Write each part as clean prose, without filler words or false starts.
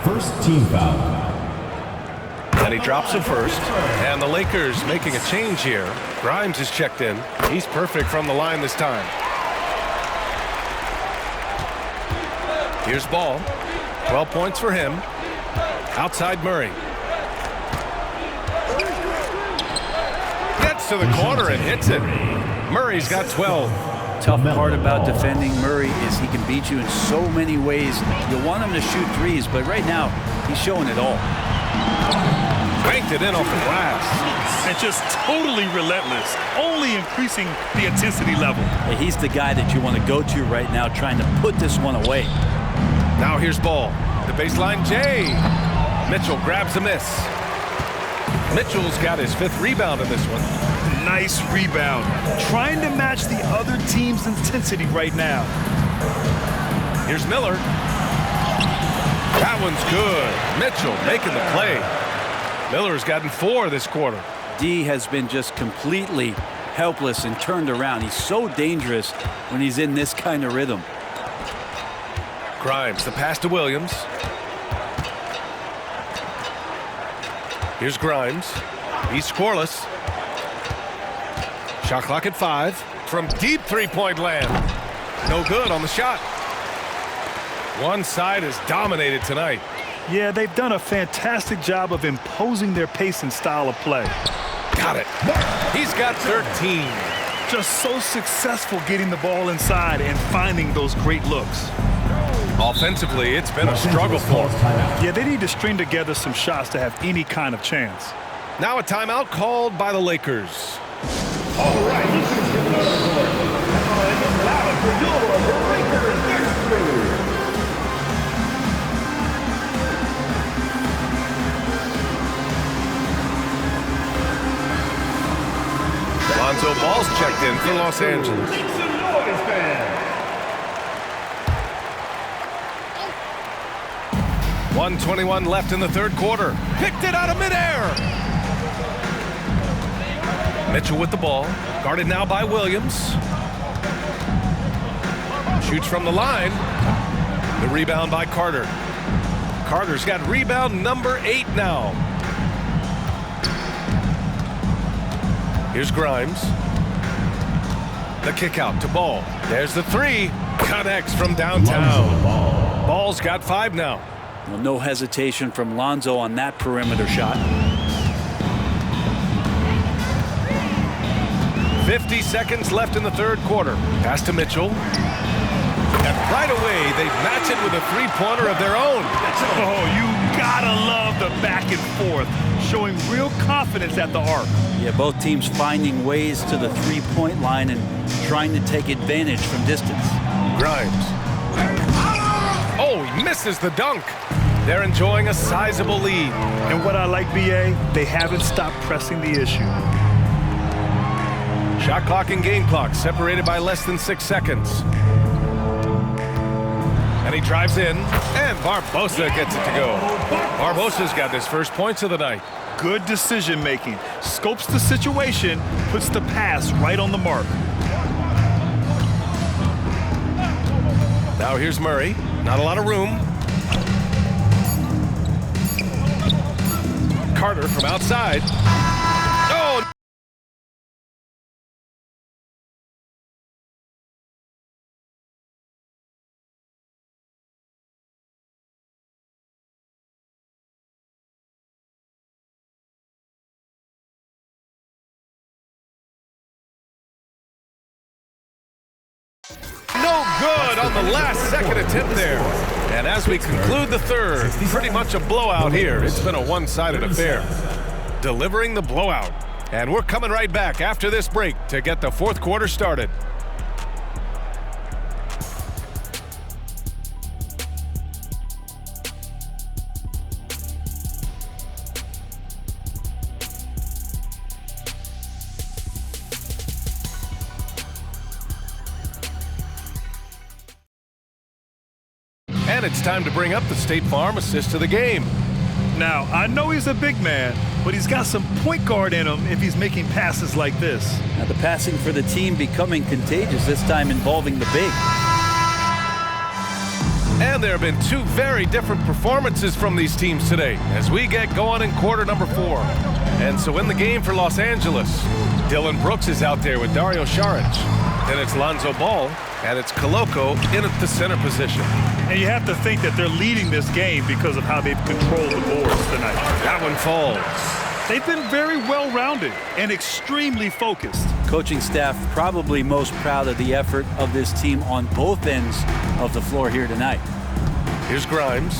First team foul. And he drops it first. And the Lakers making a change here. Grimes is checked in. He's perfect from the line this time. Here's Ball. 12 points for him. Outside Murray. Gets to the corner and hits it. Murray's got 12. Tough part about defending Murray is he can beat you in so many ways. You want him to shoot threes, but right now he's showing it all. Banked it in off the glass. And just totally relentless, only increasing the intensity level. Hey, he's the guy that you want to go to right now, trying to put this one away. Now here's Ball. The baseline, Jay. Mitchell grabs a miss. Mitchell's got his 5th rebound in this one. Nice rebound. Trying to match the other team's intensity right now. Here's Miller. That one's good. Mitchell making the play. Miller's gotten 4 this quarter. D has been just completely helpless and turned around. He's so dangerous when he's in this kind of rhythm. Grimes, the pass to Williams. Here's Grimes. He's scoreless. Shot clock at 5. From deep three-point land. No good on the shot. One side is dominated tonight. Yeah, they've done a fantastic job of imposing their pace and style of play. Got it. He's got 13. Just so successful getting the ball inside and finding those great looks. Offensively, it's been a struggle for him. Yeah, they need to string together some shots to have any kind of chance. Now a timeout called by the Lakers. All right, this is the third quarter. And now for your Lakers victory. Lonzo Ball's checked in for Los Angeles. Make some noise, fans. 1:21 left in the third quarter. Picked it out of midair. Mitchell with the ball. Guarded now by Williams. Shoots from the line. The rebound by Carter. Carter's got rebound number 8 now. Here's Grimes. The kick out to Ball. There's the 3. Connects from downtown. Ball's got 5 now. Well, no hesitation from Lonzo on that perimeter shot. 50 seconds left in the third quarter. Pass to Mitchell. And right away, they match it with a three-pointer of their own. Oh, you gotta love the back and forth, showing real confidence at the arc. Yeah, both teams finding ways to the three-point line and trying to take advantage from distance. Grimes. Oh, he misses the dunk. They're enjoying a sizable lead. And what I like, BA, they haven't stopped pressing the issue. Shot clock and game clock separated by less than 6 seconds. And he drives in, and Barbosa gets it to go. Barbosa's got his first points of the night. Good decision making. Scopes the situation, puts the pass right on the mark. Now here's Murray. Not a lot of room. Carter from outside. Oh! No good on the last second attempt there. And as we conclude the third, pretty much a blowout here. It's been a one-sided affair. Delivering the blowout. And we're coming right back after this break to get the fourth quarter started. And it's time to bring up the State Farm assist to the game. Now, I know he's a big man, but he's got some point guard in him if he's making passes like this. Now the passing for the team becoming contagious, this time involving the big. And there have been two very different performances from these teams today as we get going in quarter number 4. And so in the game for Los Angeles, Dylan Brooks is out there with Dario Saric. Then it's Lonzo Ball, and it's Koloko in at the center position. And you have to think that they're leading this game because of how they've controlled the boards tonight. That one falls. They've been very well-rounded and extremely focused. Coaching staff probably most proud of the effort of this team on both ends of the floor here tonight. Here's Grimes.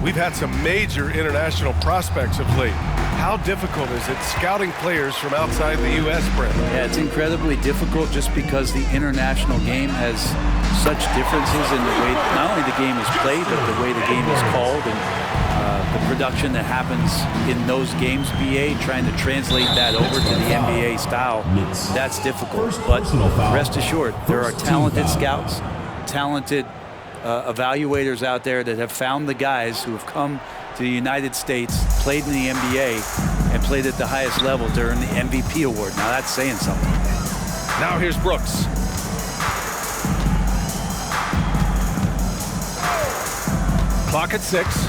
We've had some major international prospects of late. How difficult is it scouting players from outside the U.S., Brent? Yeah, it's incredibly difficult just because the international game has such differences in the way not only the game is played, but the way the game is called and the production that happens in those games, BA, trying to translate that over to the NBA style, that's difficult. But rest assured, there are talented scouts, talented evaluators out there that have found the guys who have come to the United States, played in the NBA, and played at the highest level to earn the MVP award. Now that's saying something. Now here's Brooks. Clock at 6.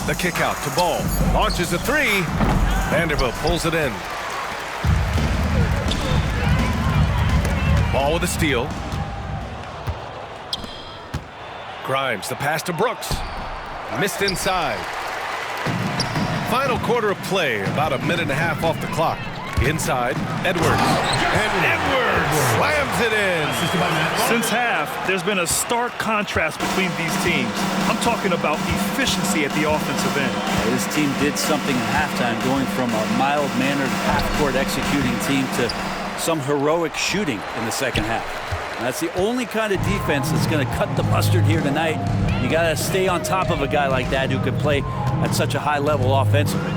The kick out to Ball. Launches a 3. Vanderbilt pulls it in. Ball with a steal. Grimes, the pass to Brooks. Missed inside. Final quarter of play, about a minute and a half off the clock. Inside, Edwards. And Edwards slams it in. Since half, there's been a stark contrast between these teams. I'm talking about efficiency at the offensive end. This team did something in halftime, going from a mild-mannered half-court executing team to some heroic shooting in the second half. And that's the only kind of defense that's going to cut the mustard here tonight. You got to stay on top of a guy like that who can play at such a high level offensively.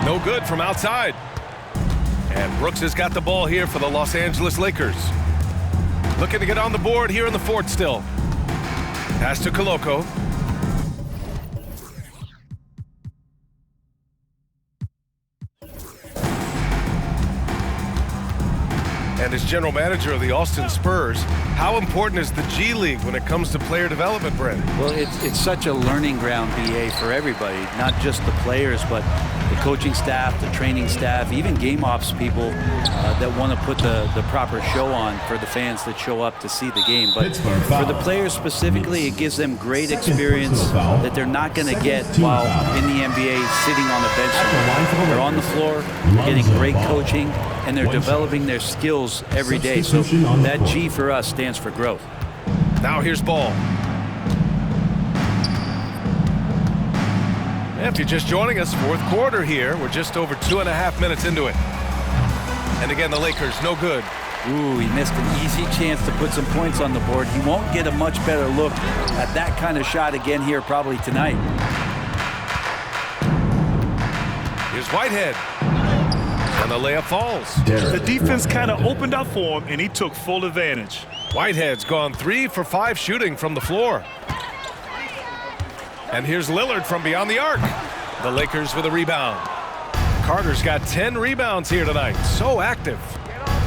No good from outside. And Brooks has got the ball here for the Los Angeles Lakers. Looking to get on the board here in the fourth still. Pass to Koloko. And as general manager of the Austin Spurs, how important is the G League when it comes to player development, Brent? Well, it's such a learning ground, BA, for everybody, not just the players, but the coaching staff, the training staff, even game ops people that want to put the proper show on for the fans that show up to see the game. But for the players specifically, it gives them great experience that they're not going to get while in the NBA sitting on the bench. They're on the floor, they're getting great coaching, and they're developing their skills every day. So that G for us stands for growth. Now here's Ball. If you're just joining us, fourth quarter here. We're just over 2.5 minutes into it. And again, the Lakers, no good. Ooh, he missed an easy chance to put some points on the board. He won't get a much better look at that kind of shot again here probably tonight. Here's Whitehead. And the layup falls. The defense kind of opened up for him, and he took full advantage. Whitehead's gone 3 for 5 shooting from the floor. And here's Lillard from beyond the arc. The Lakers with a rebound. Carter's got 10 rebounds here tonight. So active.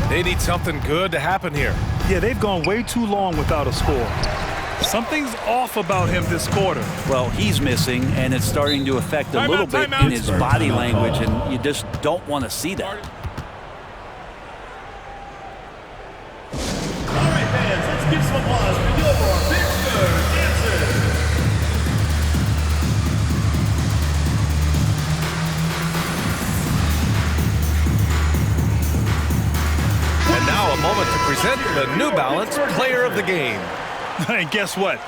They need something good to happen here. Yeah, they've gone way too long without a score. Something's off about him this quarter. Well, he's missing, and it's starting to affect a little bit in his body language, and you just don't want to see that. All right, fans, let's give some applause for your Pittsburgh dancers. And now a moment to present the New Balance Player of the Game. And guess what?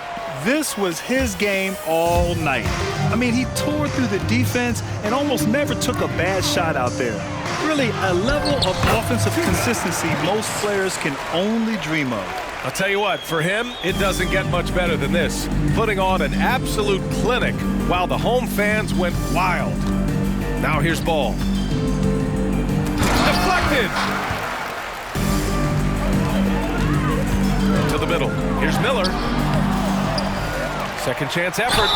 This was his game all night. I mean, he tore through the defense and almost never took a bad shot out there. Really, a level of offensive consistency most players can only dream of. I'll tell you what, for him, it doesn't get much better than this. Putting on an absolute clinic while the home fans went wild. Now here's Ball. Deflected! To the middle. Here's Miller. Second chance effort.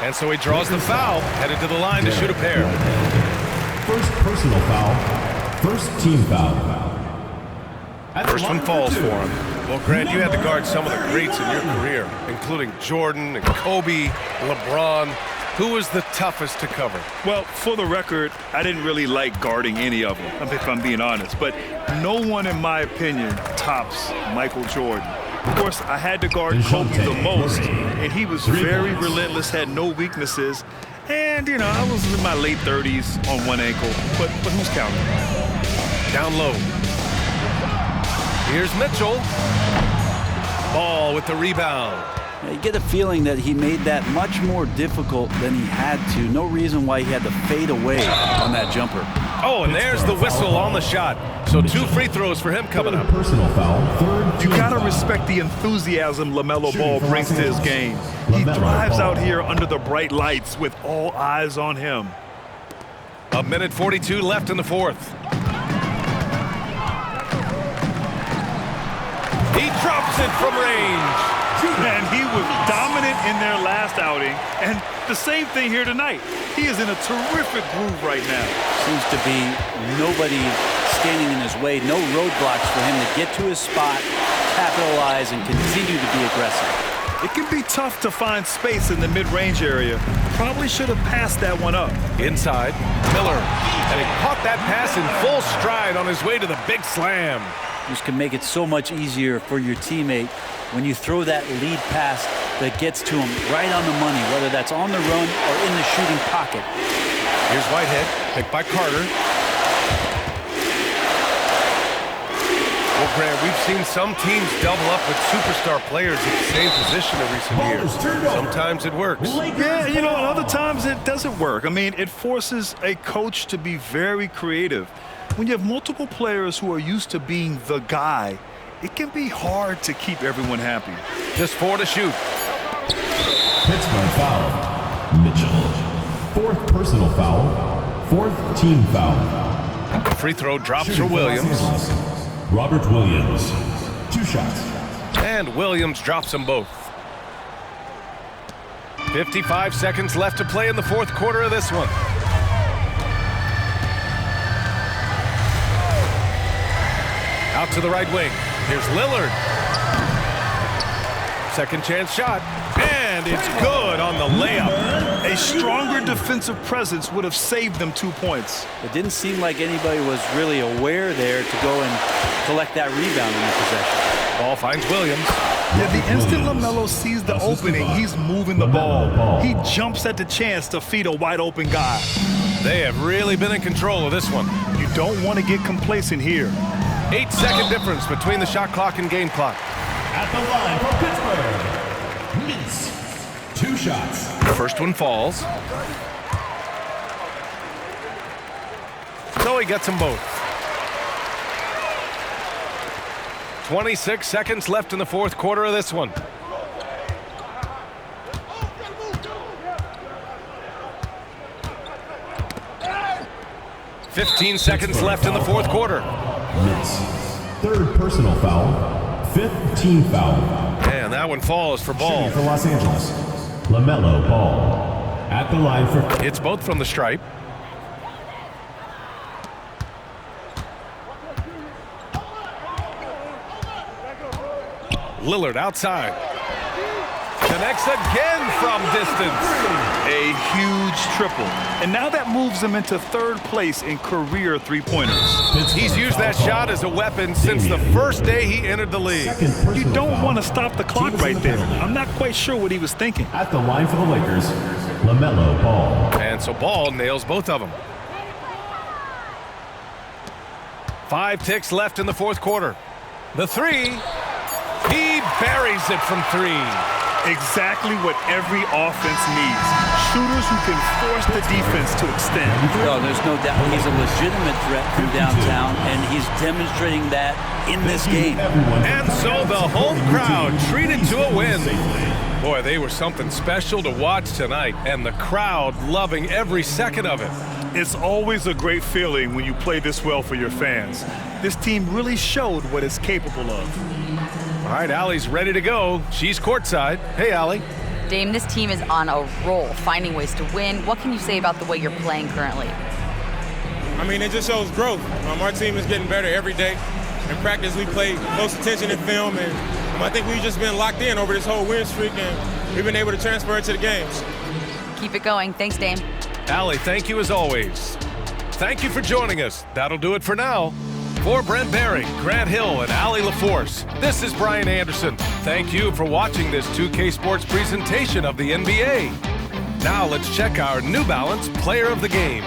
And so he draws the foul, headed to the line to shoot a pair. First personal foul, first team foul. First one falls for him. Well, Grant, you had to guard some of the greats in your career, including Jordan and Kobe, LeBron. Who was the toughest to cover? Well, for the record, I didn't really like guarding any of them, if I'm being honest. But no one, in my opinion, tops Michael Jordan. Of course, I had to guard Kobe the most, and he was very relentless, had no weaknesses. And, you know, I was in my late 30s on one ankle, but who's counting? Down low. Here's Mitchell. Ball with the rebound. You get a feeling that he made that much more difficult than he had to. No reason why he had to fade away on that jumper. Oh, and there's the whistle on the shot. So 2 free throws for him coming up. Personal foul. You got to respect the enthusiasm LaMelo Ball brings to his game. He thrives out here under the bright lights with all eyes on him. 1:42 left in the fourth. He drops it from range. And he was dominant in their last outing, and the same thing here tonight. He is in a terrific groove right now. Seems to be nobody standing in his way, no roadblocks for him to get to his spot, capitalize, and continue to be aggressive. It can be tough to find space in the mid-range area. Probably should have passed that one up. Inside, Miller, and he caught that pass in full stride on his way to the big slam. This can make it so much easier for your teammate when you throw that lead pass that gets to him right on the money, whether that's on the run or in the shooting pocket. Here's Whitehead, picked by Carter. Well, Grant, we've seen some teams double up with superstar players at the same position in recent years. Sometimes it works. Yeah, you know, and other times it doesn't work. I mean, it forces a coach to be very creative. When you have multiple players who are used to being the guy, it can be hard to keep everyone happy. Just 4 to shoot. Pittsburgh foul. Mitchell. 4th personal foul. 4th team foul. The free throw drops for Williams. Robert Williams. 2 shots. And Williams drops them both. 55 seconds left to play in the fourth quarter of this one. Out to the right wing. Here's Lillard. Second chance shot. And it's good on the layup. A stronger defensive presence would have saved them 2 points. It didn't seem like anybody was really aware there to go and collect that rebound in the possession. Ball finds Williams. Yeah, the instant LaMelo sees the opening, he's moving the ball. He jumps at the chance to feed a wide open guy. They have really been in control of this one. You don't want to get complacent here. 8-second difference between the shot clock and game clock. At the line for Pittsburgh. Mintz. 2 shots. The first one falls. So he gets them both. 26 seconds left in the fourth quarter of this one. Fifteen seconds left in the fourth quarter. Mintz. 3rd personal foul. 5th team foul. And that one falls for Ball. Shooting for Los Angeles. LaMelo Ball. At the line for... It's both from the stripe. Lillard outside. Connects again from distance. A huge triple. And now that moves him into 3rd place in career three-pointers. He's used that shot as a weapon since the first day he entered the league. You don't want to stop the clock right there. I'm not quite sure what he was thinking. At the line for the Lakers, LaMelo Ball. And so Ball nails both of them. 5 ticks left in the fourth quarter. The three. He buries it from 3. Exactly what every offense needs. Shooters who can force the defense to extend. No, there's no doubt he's a legitimate threat from downtown, and he's demonstrating that in this game. And so the home crowd treated to a win. Boy, they were something special to watch tonight, and the crowd loving every second of it. It's always a great feeling when you play this well for your fans. This team really showed what it's capable of. All right, Allie's ready to go. She's courtside. Hey, Allie. Dame, this team is on a roll, finding ways to win. What can you say about the way you're playing currently? I mean, it just shows growth. Our team is getting better every day. In practice, we played close attention in film, and I think we've just been locked in over this whole win streak, and we've been able to transfer it to the games. Keep it going. Thanks, Dame. Allie, thank you as always. Thank you for joining us. That'll do it for now. For Brent Baring, Grant Hill, and Allie LaForce, this is Brian Anderson. Thank you for watching this 2K Sports presentation of the NBA. Now let's check our New Balance Player of the Game.